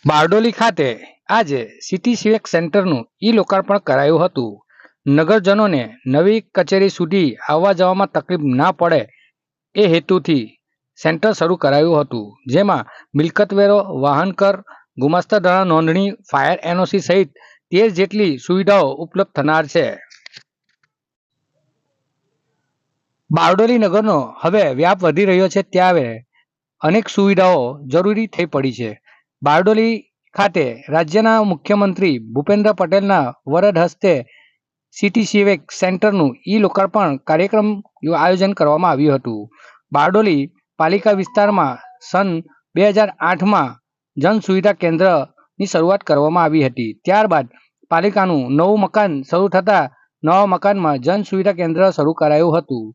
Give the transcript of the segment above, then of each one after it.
બારડોલી ખાતે આજે સિટી સિવેક સેન્ટરનું લોકાર્પણ કરાયું હતું. નગરજનોને નવી કચેરી સુધી આવવા જવામાં તકલીફ ના પડે એ હેતુથી સેન્ટર શરૂ કરાયું હતું, જેમાં મિલકત વેરો, વાહન કર, ગુમાસ્તા નોંધણી, ફાયર એનઓસી સહિત 13 જેટલી સુવિધાઓ ઉપલબ્ધ થનાર છે. બારડોલી નગરનો હવે વ્યાપ વધી રહ્યો છે ત્યારે અનેક સુવિધાઓ જરૂરી થઈ પડી છે. બારડોલી ખાતે રાજ્યના મુખ્યમંત્રી ભૂપેન્દ્ર પટેલના વરદ હસ્તે સિટી સિવેક સેન્ટરનું લોકાર્પણ કાર્યક્રમ આયોજન કરવામાં આવ્યું હતું. બારડોલી પાલિકા વિસ્તારમાં સન 2008માં જન સુવિધા કેન્દ્રની શરૂઆત કરવામાં આવી હતી. ત્યારબાદ પાલિકાનું નવું મકાન શરૂ થતાં નવા મકાનમાં જન સુવિધા કેન્દ્ર શરૂ કરાયું હતું.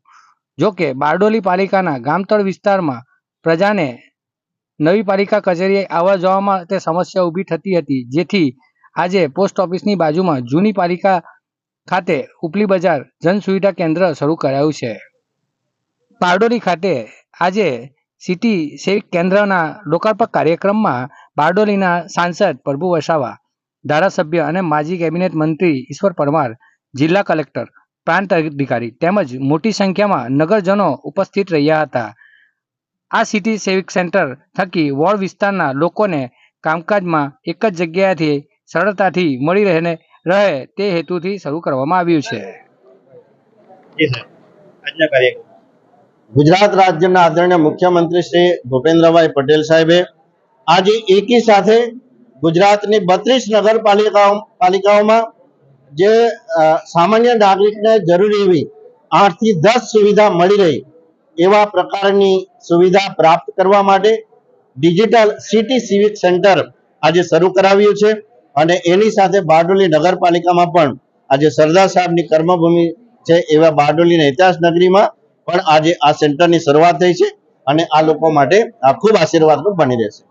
જોકે બારડોલી પાલિકાના ગામતળ વિસ્તારમાં પ્રજાને નવી પાલિકા કચેરીએ આવવા જવામાં તે સમસ્યા ઊભી થતી હતી, જેથી આજે પોસ્ટ ઓફિસની બાજુમાં જૂની પાલિકા ખાતે ઉપલી બજાર જન સુવિધા કેન્દ્ર શરૂ કરાયું છે. બારડોલી ખાતે આજે સિટી સેવિક કેન્દ્રના લોકાર્પણ કાર્યક્રમમાં બારડોલીના સાંસદ પ્રભુ વસાવા, ધારાસભ્ય અને માજી કેબિનેટ મંત્રી ઈશ્વર પરમાર, જિલ્લા કલેક્ટર, પ્રાંત અધિકારી તેમજ મોટી સંખ્યામાં નગરજનો ઉપસ્થિત રહ્યા હતા. આ સિટી સેવિક સેન્ટર થકી વોર્ડ વિસ્તારના લોકોને કામકાજમાં એક જ જગ્યાએથી સરળતાથી મળી રહે તે હેતુથી શરૂ કરવામાં આવ્યું છે. ગુજરાત રાજ્યના આદરણીય મુખ્યમંત્રી શ્રી ભૂપેન્દ્રભાઈ પટેલ સાહેબે આજે એકી સાથે ગુજરાતની 32 નગરપાલિકાઓમાં જે સામાન્ય નાગરિકને જરૂરી એવી 8 થી 10 સુવિધા મળી રહી એવા પ્રકારની સુવિધા પ્રાપ્ત કરવા માટે ડિજિટલ સિટી સિવિક સેન્ટર આજે શરૂ કરાવ્યું છે. અને એની સાથે બારડોલી નગરપાલિકામાં પણ આજે સરદાર સાહેબની કર્મભૂમિ છે એવા બારડોલીના ઇતિહાસ નગરીમાં પણ આજે આ સેન્ટરની શરૂઆત થઈ છે અને આ લોકો માટે આ ખૂબ આશીર્વાદરૂપ બની રહેશે.